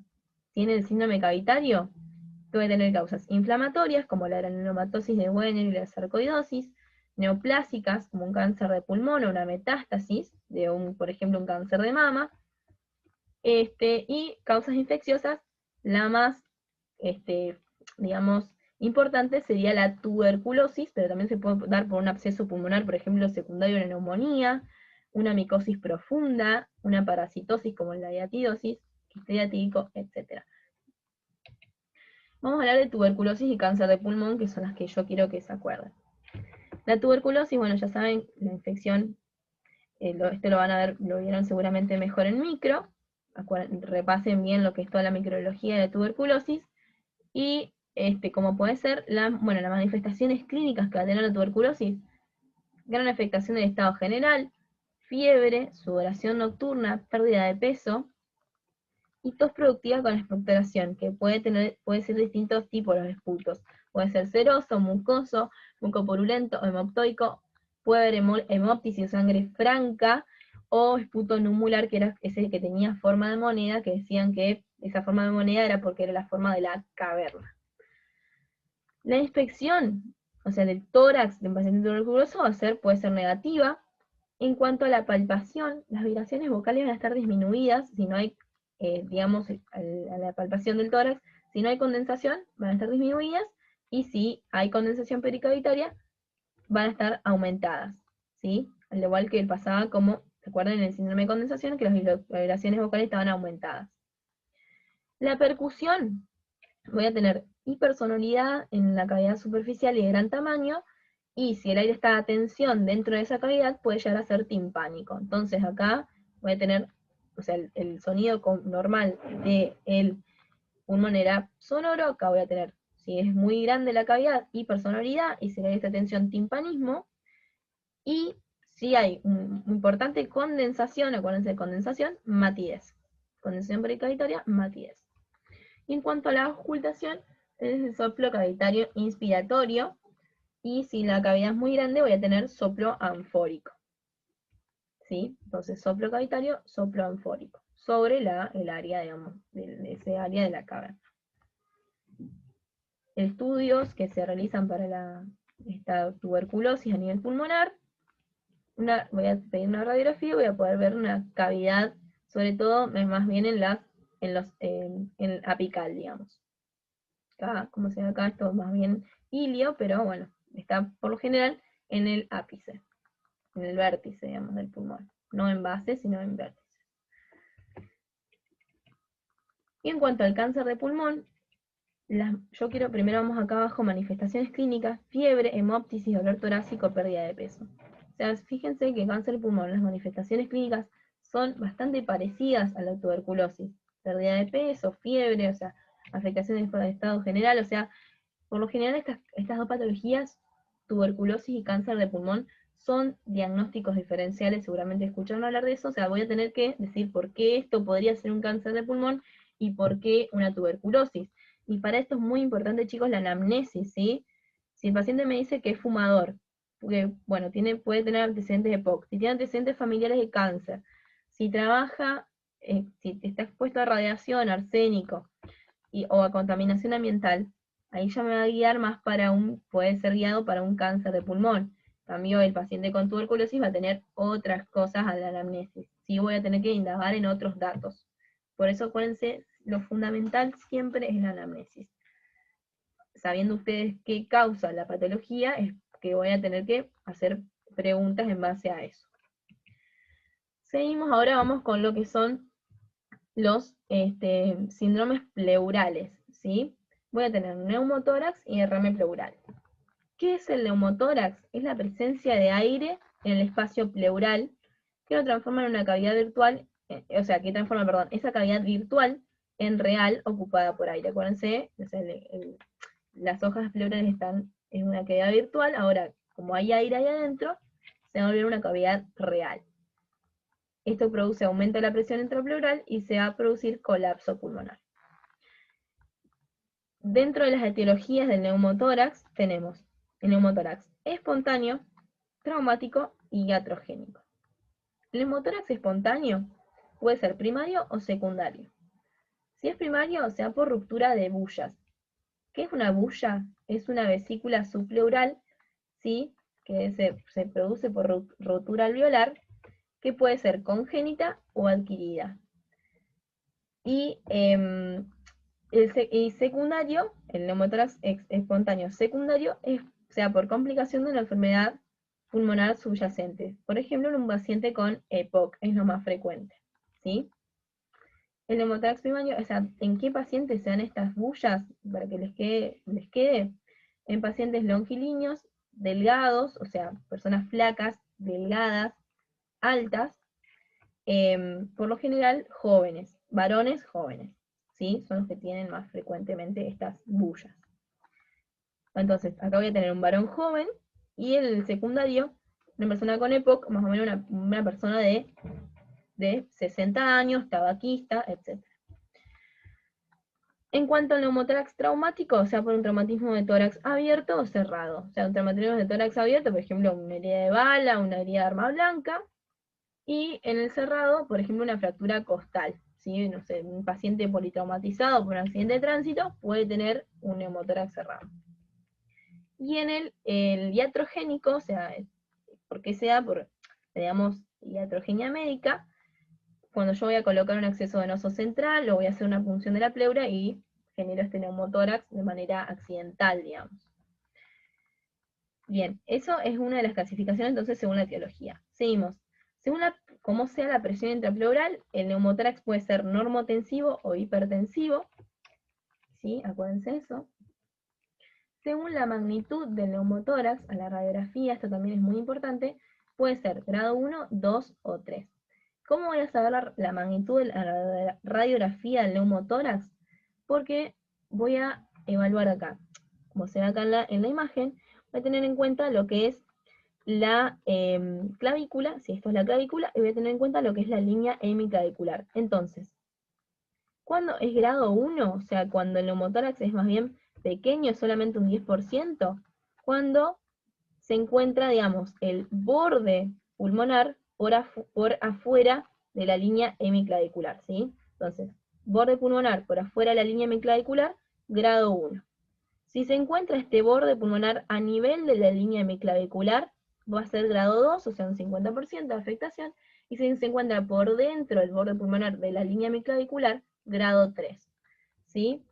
tiene el síndrome cavitario? Puede tener causas inflamatorias, como la granulomatosis de Wenner y la sarcoidosis, neoplásicas, como un cáncer de pulmón o una metástasis de por ejemplo, un cáncer de mama, y causas infecciosas, la más, digamos, importante sería la tuberculosis, pero también se puede dar por un absceso pulmonar, por ejemplo, secundario a la neumonía, una micosis profunda, una parasitosis como la diatidosis, quiste tídico, etc. Vamos a hablar de tuberculosis y cáncer de pulmón, que son las que yo quiero que se acuerden. La tuberculosis, bueno, ya saben, la infección, lo van a ver, lo vieron seguramente mejor en micro, repasen bien lo que es toda la microbiología de la tuberculosis, y como puede ser, las manifestaciones clínicas que va a tener la tuberculosis, gran afectación del estado general, fiebre, sudoración nocturna, pérdida de peso, y tos productiva con expectoración, que puede ser distintos tipos los esputos. Puede ser seroso, mucoso, mucopurulento o hemoptoico, puede haber hemoptisis o sangre franca, o esputo numular, que era ese que tenía forma de moneda, que decían que esa forma de moneda era porque era la forma de la caverna. La inspección, o sea, del tórax de un paciente tuberculoso puede ser negativa. En cuanto a la palpación, las vibraciones vocales van a estar disminuidas si no hay, digamos, a la palpación del tórax, si no hay condensación, van a estar disminuidas, y si hay condensación pericavitaria, van a estar aumentadas, ¿sí? Al igual que pasaba como, ¿se acuerdan en el síndrome de condensación? Que las vibraciones vocales estaban aumentadas. La percusión, voy a tener hipersonoridad en la cavidad superficial y de gran tamaño, y si el aire está a tensión dentro de esa cavidad, puede llegar a ser timpánico. Entonces acá voy a tener, o sea, el sonido normal del pulmón era sonoro, acá voy a tener, si es muy grande la cavidad, hipersonoridad, y si el aire está a tensión, timpanismo, y si hay una importante condensación, acuérdense de condensación, matidez. Condensación pericavitaria, matidez. Y en cuanto a la auscultación, es el soplo cavitario inspiratorio, y si la cavidad es muy grande voy a tener soplo anfórico. ¿Sí? Entonces soplo cavitario, soplo anfórico, sobre el área, digamos, de ese área de la caverna. Estudios que se realizan para esta tuberculosis a nivel pulmonar, voy a pedir una radiografía y voy a poder ver una cavidad, sobre todo más bien en el apical, digamos. Acá, como se ve acá, esto es más bien ilio, pero bueno, está por lo general en el ápice, en el vértice, digamos, del pulmón. No en base, sino en vértice. Y en cuanto al cáncer de pulmón, yo quiero, primero vamos acá abajo, manifestaciones clínicas, fiebre, hemoptisis, dolor torácico, pérdida de peso. O sea, fíjense que cáncer de pulmón, las manifestaciones clínicas son bastante parecidas a la tuberculosis. Pérdida de peso, fiebre, o sea, afectaciones por el estado general, o sea, por lo general estas dos patologías, tuberculosis y cáncer de pulmón, son diagnósticos diferenciales, seguramente escucharon hablar de eso, o sea, voy a tener que decir por qué esto podría ser un cáncer de pulmón y por qué una tuberculosis. Y para esto es muy importante, chicos, la anamnesis, ¿sí? Si el paciente me dice que es fumador, porque, bueno, puede tener antecedentes de EPOC, si tiene antecedentes familiares de cáncer, si trabaja, si está expuesto a radiación, arsénico, o a contaminación ambiental, ahí ya me va a guiar más puede ser guiado para un cáncer de pulmón. En cambio, el paciente con tuberculosis va a tener otras cosas a la anamnesis. Sí voy a tener que indagar en otros datos. Por eso, acuérdense, lo fundamental siempre es la anamnesis. Sabiendo ustedes qué causa la patología, es que voy a tener que hacer preguntas en base a eso. Seguimos, ahora vamos con lo que son los síndromes pleurales, ¿sí? Voy a tener neumotórax y derrame pleural. ¿Qué es el neumotórax? Es la presencia de aire en el espacio pleural que lo transforma en una cavidad virtual, que transforma, perdón, esa cavidad virtual en real ocupada por aire. Acuérdense, las hojas pleurales están en una cavidad virtual, ahora como hay aire ahí adentro, se va a volver una cavidad real. Esto produce aumento de la presión intrapleural y se va a producir colapso pulmonar. Dentro de las etiologías del neumotórax tenemos el neumotórax espontáneo, traumático y iatrogénico. El neumotórax espontáneo puede ser primario o secundario. Si es primario, sea por ruptura de bullas. ¿Qué es una bulla? Es una vesícula subpleural, ¿sí? Que se produce por rotura alveolar, que puede ser congénita o adquirida. Y el secundario, el neumotórax espontáneo secundario, sea por complicación de una enfermedad pulmonar subyacente. Por ejemplo, en un paciente con EPOC, es lo más frecuente, ¿sí? El neumotórax primario, o sea, ¿en qué pacientes se dan estas bullas? Para que les quede, en pacientes longilíneos, delgados, o sea, personas flacas, delgadas, altas, por lo general jóvenes, varones jóvenes, ¿sí? Son los que tienen más frecuentemente estas bullas. Entonces, acá voy a tener un varón joven, y el secundario, una persona con EPOC, más o menos una persona de 60 años, tabaquista, etc. En cuanto al neumotórax traumático, o sea, por un traumatismo de tórax abierto o cerrado. O sea, un traumatismo de tórax abierto, por ejemplo, una herida de bala, una herida de arma blanca, y en el cerrado, por ejemplo, una fractura costal. ¿Sí? No sé, un paciente politraumatizado por un accidente de tránsito puede tener un neumotórax cerrado. Y en el iatrogénico, o sea, porque sea por, digamos, iatrogenia médica, cuando yo voy a colocar un acceso venoso central, o voy a hacer una punción de la pleura y genero este neumotórax de manera accidental, digamos. Bien, eso es una de las clasificaciones, entonces, según la etiología. Seguimos. Según cómo sea la presión intrapleural, el neumotórax puede ser normotensivo o hipertensivo, ¿sí? Acuérdense eso. Según la magnitud del neumotórax, a la radiografía, esto también es muy importante, puede ser grado 1, 2 o 3. ¿Cómo voy a saber la magnitud de la radiografía del neumotórax? Porque voy a evaluar acá, como se ve acá en la imagen, voy a tener en cuenta lo que es la clavícula, si esto es la clavícula, y voy a tener en cuenta lo que es la línea hemiclavicular. Entonces, cuando es grado 1, o sea, cuando el neumotórax es más bien pequeño, solamente un 10%, cuando se encuentra, digamos, el borde pulmonar por afuera de la línea hemiclavicular, ¿sí? Entonces, borde pulmonar por afuera de la línea hemiclavicular, grado 1. Si se encuentra este borde pulmonar a nivel de la línea hemiclavicular, va a ser grado 2, o sea, un 50% de afectación, y si se encuentra por dentro del borde pulmonar de la línea hemiclavicular, grado 3, ¿sí?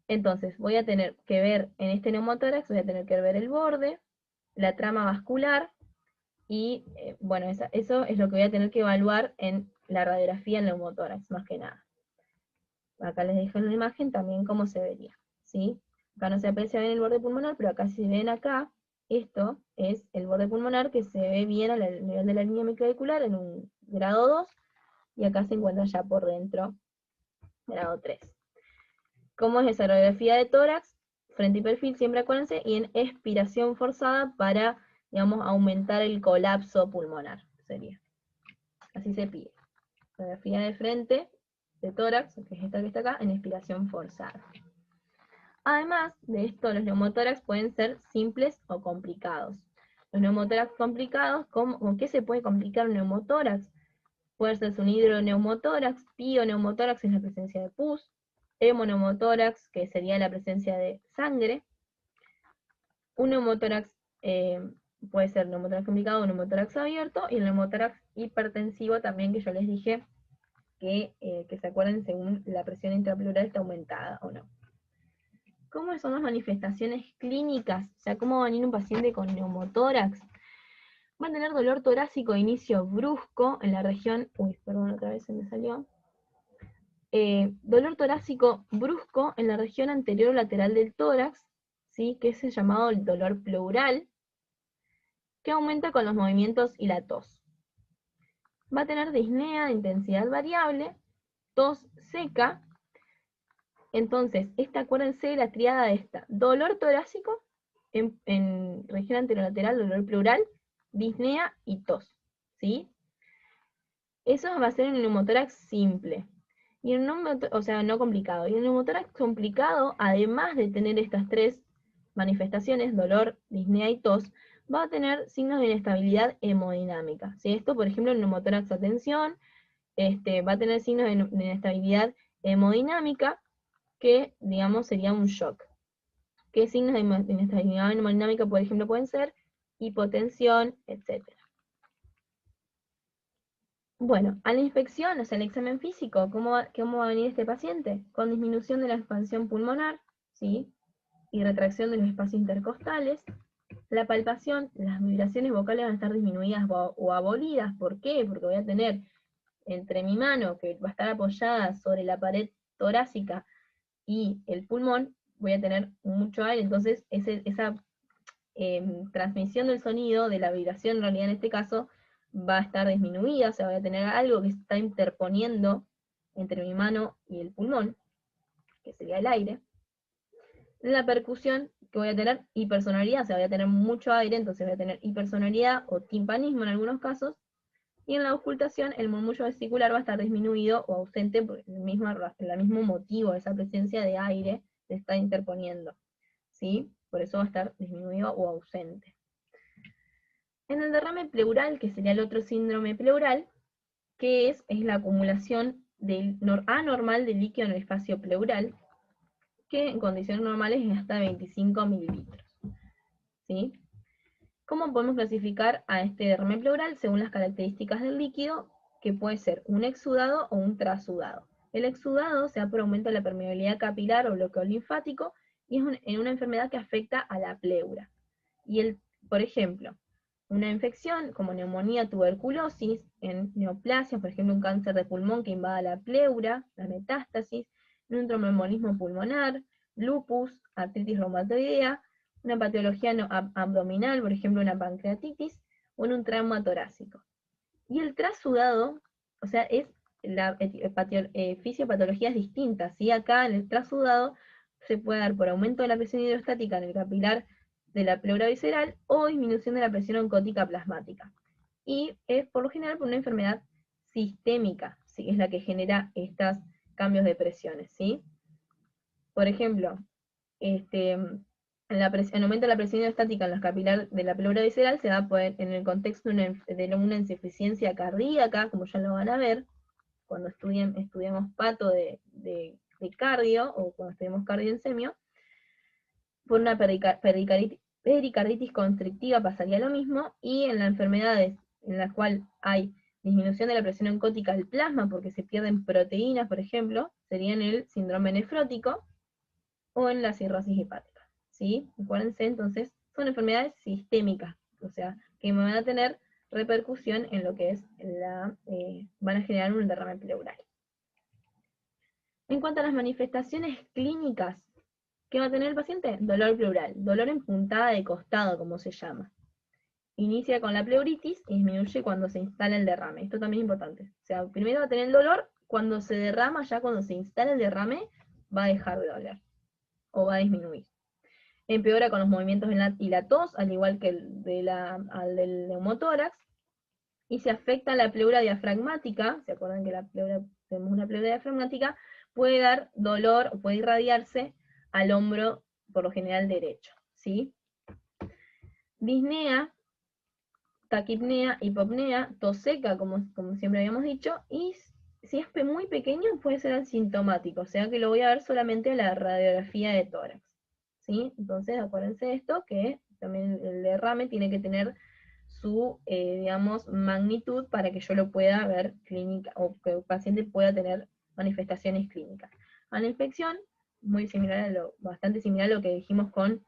Entonces, voy a tener que ver en este neumotórax, voy a tener que ver el borde, la trama vascular, y bueno, eso es lo que voy a tener que evaluar en la radiografía en neumotórax, más que nada. Acá les dejo en la imagen también cómo se vería, ¿sí? Acá no se aprecia bien el borde pulmonar, pero acá si ven acá, esto es el borde pulmonar que se ve bien al nivel de la línea hemiclavicular en un grado 2, y acá se encuentra ya por dentro, grado 3. ¿Cómo es esa radiografía de tórax? Frente y perfil, siempre acuérdense, y en expiración forzada para, digamos, aumentar el colapso pulmonar, sería. Así se pide. Radiografía de frente, de tórax, que es esta que está acá, en expiración forzada. Además de esto, los neumotórax pueden ser simples o complicados. Los neumotórax complicados, ¿con qué se puede complicar un neumotórax? Puede ser un hidroneumotórax, pioneumotórax en la presencia de pus, hemoneumotórax, que sería la presencia de sangre. Un neumotórax puede ser neumotórax complicado o neumotórax abierto, y el neumotórax hipertensivo también, que yo les dije que se acuerden según la presión intrapleural está aumentada o no. ¿Cómo son las manifestaciones clínicas? O sea, ¿cómo va a venir un paciente con neumotórax? Va a tener dolor torácico de inicio brusco en la región... Uy, perdón, otra vez se me salió. Dolor torácico brusco en la región anterior lateral del tórax, ¿sí? Que es el llamado el dolor pleural, que aumenta con los movimientos y la tos. Va a tener disnea de intensidad variable, tos seca. Entonces, acuérdense de la triada de esta: dolor torácico en región anterolateral, dolor pleural, disnea y tos, ¿sí? Eso va a ser en el neumotórax simple. Y en o sea, no complicado. Y en el neumotórax complicado, además de tener estas tres manifestaciones, dolor, disnea y tos, va a tener signos de inestabilidad hemodinámica. ¿Sí? Esto, por ejemplo, en neumotórax a tensión, va a tener signos de inestabilidad hemodinámica, que, digamos, sería un shock. ¿Qué signos de inestabilidad hemodinámica, por ejemplo, pueden ser? Hipotensión, etc. Bueno, a la inspección, o sea, el examen físico, ¿cómo va a venir este paciente? Con disminución de la expansión pulmonar, ¿sí? Y retracción de los espacios intercostales. La palpación, las vibraciones vocales van a estar disminuidas o abolidas. ¿Por qué? Porque voy a tener entre mi mano, que va a estar apoyada sobre la pared torácica, y el pulmón, voy a tener mucho aire, entonces esa transmisión del sonido, de la vibración en realidad en este caso, va a estar disminuida, o sea, voy a tener algo que está interponiendo entre mi mano y el pulmón, que sería el aire. En la percusión, que voy a tener hipersonoridad, o sea, voy a tener mucho aire, entonces voy a tener hipersonoridad o timpanismo en algunos casos. Y en la auscultación, el murmullo vesicular va a estar disminuido o ausente por el mismo motivo, esa presencia de aire se está interponiendo, ¿sí? Por eso va a estar disminuido o ausente. En el derrame pleural, que sería el otro síndrome pleural, que es la acumulación anormal de líquido en el espacio pleural, que en condiciones normales es hasta 25 mililitros. ¿Sí? ¿Cómo podemos clasificar a este derrame pleural? Según las características del líquido, que puede ser un exudado o un trasudado. El exudado se da por aumento de la permeabilidad capilar o bloqueo linfático, y es en una enfermedad que afecta a la pleura. Y por ejemplo, una infección como neumonía, tuberculosis, en neoplasia, por ejemplo un cáncer de pulmón que invada la pleura, la metástasis, en un tromboembolismo pulmonar, lupus, artritis reumatoidea, una patología abdominal, por ejemplo una pancreatitis, o en un trauma torácico. Y el trasudado, o sea, es fisiopatologías distintas, ¿sí? Acá en el trasudado se puede dar por aumento de la presión hidrostática en el capilar de la pleura visceral o disminución de la presión oncótica plasmática. Y es por lo general por una enfermedad sistémica, ¿sí? Es la que genera estos cambios de presiones, ¿sí? Por ejemplo, el aumento de la presión hidrostática en los capilares de la pleura visceral se da en el contexto de una insuficiencia cardíaca, como ya lo van a ver, cuando estudiamos pato de cardio, o cuando estudiamos cardio en semio, por una pericarditis constrictiva pasaría lo mismo, y en las enfermedades en las cuales hay disminución de la presión oncótica del plasma porque se pierden proteínas, por ejemplo, serían el síndrome nefrótico o en la cirrosis hepática, ¿sí? Acuérdense, entonces, son enfermedades sistémicas, o sea, que van a tener repercusión en lo que es van a generar un derrame pleural. En cuanto a las manifestaciones clínicas, ¿qué va a tener el paciente? Dolor pleural, dolor en puntada de costado, como se llama. inicia con la pleuritis y disminuye cuando se instala el derrame. Esto también es importante. O sea, primero va a tener el dolor, cuando se derrama, ya cuando se instala el derrame, va a dejar de doler o va a disminuir. Empeora con los movimientos y la tos, al igual que al del neumotórax, y se afecta la pleura diafragmática. ¿Se acuerdan que tenemos una pleura diafragmática? Puede dar dolor, o puede irradiarse al hombro, por lo general derecho, ¿sí? Disnea, taquipnea, hipopnea, tos seca, como siempre habíamos dicho, y si es muy pequeño puede ser asintomático, o sea que lo voy a ver solamente en la radiografía de tórax, ¿sí? Entonces acuérdense de esto, que también el derrame tiene que tener su, digamos, magnitud para que yo lo pueda ver clínica, o que el paciente pueda tener manifestaciones clínicas. A la infección, bastante similar a lo que dijimos con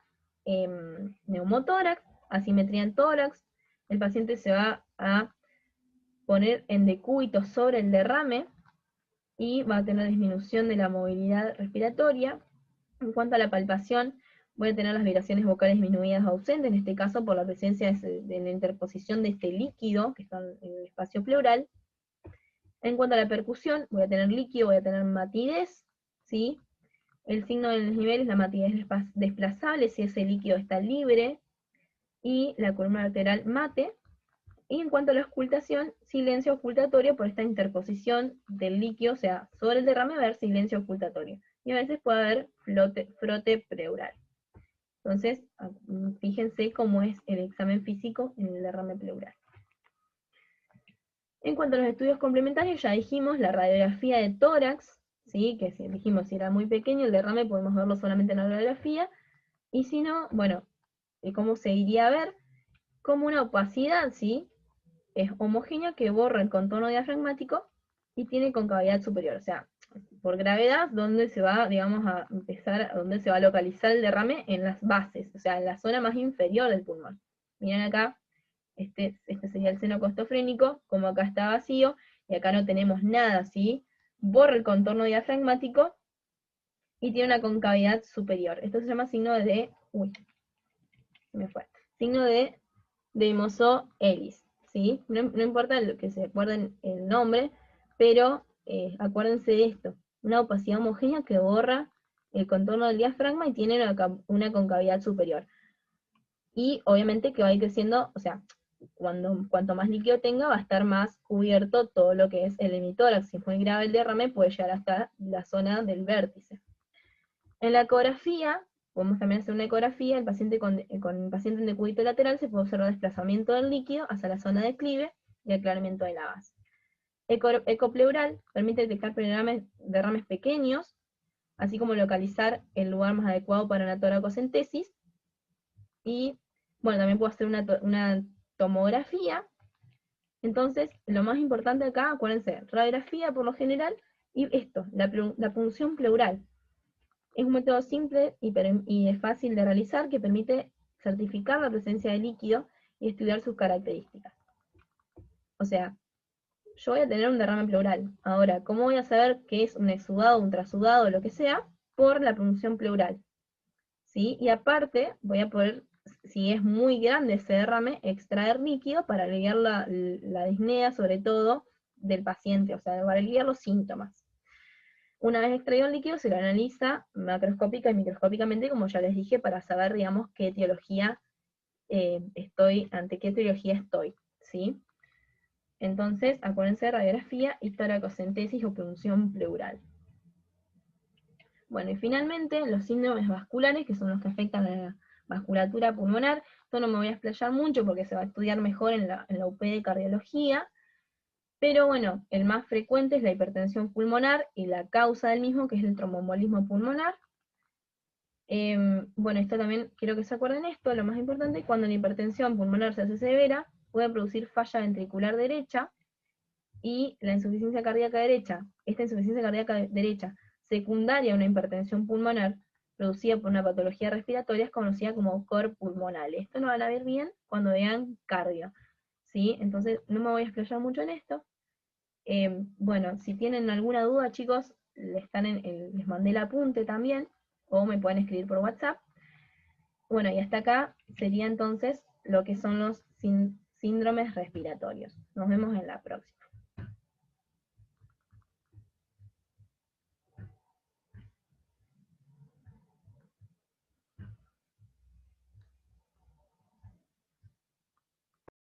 neumotórax, asimetría en tórax, el paciente se va a poner en decúbito sobre el derrame y va a tener disminución de la movilidad respiratoria. En cuanto a la palpación, voy a tener las vibraciones vocales disminuidas o ausentes, en este caso por la presencia de la interposición de este líquido que está en el espacio pleural. En cuanto a la percusión, voy a tener líquido, voy a tener matidez, ¿sí? El signo de los niveles, la matidez desplazable, si ese líquido está libre, y la columna lateral mate. Y en cuanto a la auscultación, silencio auscultatorio por esta interposición del líquido, o sea, sobre el derrame va a haber silencio auscultatorio. Y a veces puede haber frote pleural. Entonces, fíjense cómo es el examen físico en el derrame pleural. En cuanto a los estudios complementarios, ya dijimos la radiografía de tórax, ¿sí? Que dijimos si era muy pequeño el derrame podemos verlo solamente en la radiografía, y si no, bueno, ¿cómo se iría a ver? Como una opacidad, ¿sí? Es homogéneo que borra el contorno diafragmático y tiene concavidad superior, o sea, por gravedad, donde se va, digamos, a empezar, donde se va a localizar el derrame en las bases, o sea, en la zona más inferior del pulmón. Miren acá, este sería el seno costofrénico, como acá está vacío, y acá no tenemos nada, ¿sí? Borra el contorno diafragmático y tiene una concavidad superior. Esto se llama signo de, signo de Mozo-Ellis, ¿sí? No importa lo que se acuerden el nombre, pero acuérdense de esto, una opacidad homogénea que borra el contorno del diafragma y tiene una concavidad superior. Y obviamente que va a ir creciendo, o sea, cuanto más líquido tenga, va a estar más cubierto todo lo que es el hemitórax. Si es muy grave el derrame, puede llegar hasta la zona del vértice. En la ecografía, podemos también hacer una ecografía, el paciente con paciente en decúbito lateral se puede observar desplazamiento del líquido hacia la zona de clive y aclaramiento de la base. Ecopleural permite detectar derrames pequeños, así como localizar el lugar más adecuado para una toracocentesis. Y, bueno, también puedo hacer una tomografía. Entonces, lo más importante acá, acuérdense, radiografía por lo general, y esto, la punción pleural. Es un método simple y es fácil de realizar que permite certificar la presencia de líquido y estudiar sus características. O sea, yo voy a tener un derrame pleural. Ahora, ¿cómo voy a saber qué es un exudado, un trasudado, lo que sea? Por la punción pleural, ¿sí? Y aparte, voy a poder, si es muy grande ese derrame, extraer líquido para aliviar la disnea, sobre todo, del paciente, o sea, para aliviar los síntomas. Una vez extraído el líquido, se lo analiza macroscópica y microscópicamente, como ya les dije, para saber, digamos, qué etiología ante qué etiología estoy, ¿sí? Entonces, acuérdense, radiografía y toracocentesis o punción pleural. Bueno, y finalmente, los síndromes vasculares, que son los que afectan a la vasculatura pulmonar. Esto no me voy a explayar mucho porque se va a estudiar mejor en la UP de cardiología. Pero bueno, el más frecuente es la hipertensión pulmonar y la causa del mismo, que es el tromboembolismo pulmonar. Bueno, esto también quiero que se acuerden esto, lo más importante, cuando la hipertensión pulmonar se hace severa, puede producir falla ventricular derecha y la insuficiencia cardíaca derecha. Esta insuficiencia cardíaca derecha, secundaria a una hipertensión pulmonar producida por una patología respiratoria, es conocida como cor pulmonale. Esto lo van a ver bien cuando vean cardio, ¿sí? Entonces no me voy a explayar mucho en esto. Bueno, si tienen alguna duda, chicos, les mandé el apunte también, o me pueden escribir por WhatsApp. Bueno, y hasta acá sería entonces lo que son los síndromes respiratorios. Nos vemos en la próxima.